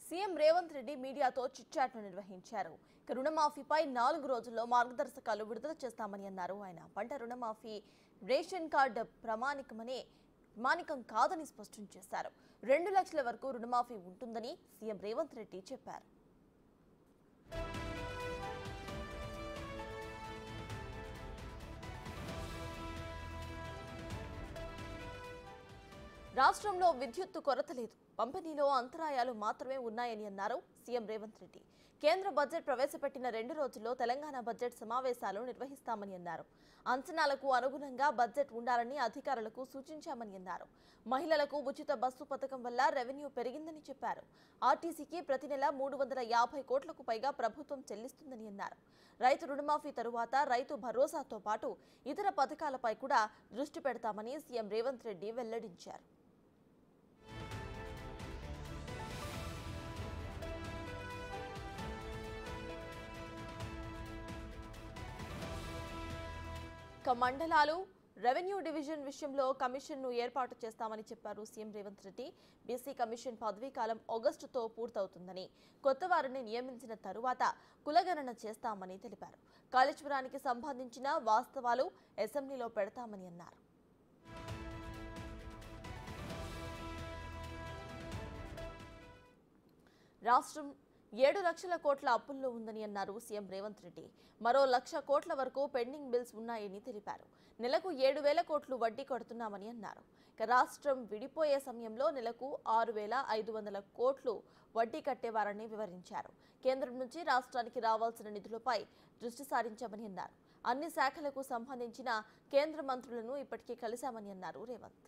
CM Revanth Reddy మీడియాతో చిట్చాట్ను నిర్వహించారు. రుణమాఫీపై 4 రోజుల్లో మార్గదర్శకాలు విడుదల చేస్తామని అన్నారు. ఆయన పంట రుణమాఫీ రేషన్ కార్డు ప్రామాణికం కాదని స్పష్టం చేశారు. 2 లక్షల వరకు రుణమాఫీ ఉంటుందని సీఎం రేవంత్ రెడ్డి చెప్పారు. రాష్ట్రంలో విద్యుత్తు కొరత లేదు, పంపిణీలో అంతరాయాలు మాత్రమే ఉన్నాయని అన్నారు సీఎం రేవంత్ రెడ్డి. కేంద్ర బడ్జెట్ ప్రవేశపెట్టిన 2 రోజుల్లో తెలంగాణ బడ్జెట్ సమావేశాలు నిర్వహిస్తామని అన్నారు. అంచనాలకు అనుగుణంగా బడ్జెట్ ఉండాలని అధికారులకు సూచించామని అన్నారు. మహిళలకు ఉచిత బస్సు పథకం వల్ల రెవెన్యూ పెరిగిందని చెప్పారు. ఆర్టీసీకి ప్రతి నెల 350 కోట్లకు పైగా ప్రభుత్వం చెల్లిస్తుందని అన్నారు. రైతు రుణమాఫీ తరువాత రైతు భరోసాతో పాటు ఇతర పథకాలపై కూడా దృష్టి పెడతామని సీఎం రేవంత్ రెడ్డి వెల్లడించారు. మండలాలు రెవెన్యూ డివిజన్ విషయంలో కమిషన్ను ఏర్పాటు చేస్తామని చెప్పారు CM Revanth Reddy. BC commission పదవీ కాలం ఆగస్టుతో పూర్తవుతుందని, కొత్త వారిని నియమించిన తరువాత కులగణన చేస్తామని తెలిపారు. కాళేశ్వరానికి సంబంధించిన వాస్తవాలు అసెంబ్లీలో పెడతామని అన్నారు. రాష్ట్రం 7 లక్షల కోట్ల అప్పుల్లో ఉందని అన్నారు సీఎం రేవంత్ రెడ్డి. మరో 1 లక్ష కోట్ల వరకు పెండింగ్ బిల్స్ ఉన్నాయని తెలిపారు. నెలకు 7,000 కోట్లు వడ్డీ కడుతున్నామని అన్నారు. రాష్ట్రం విడిపోయే సమయంలో నెలకు 6,500 కోట్లు వడ్డీ కట్టేవారని వివరించారు. కేంద్రం నుంచి రాష్ట్రానికి రావాల్సిన నిధులపై దృష్టి సారించామని అన్నారు. అన్ని శాఖలకు సంబంధించిన కేంద్ర మంత్రులను ఇప్పటికే కలిశామని అన్నారు రేవంత్.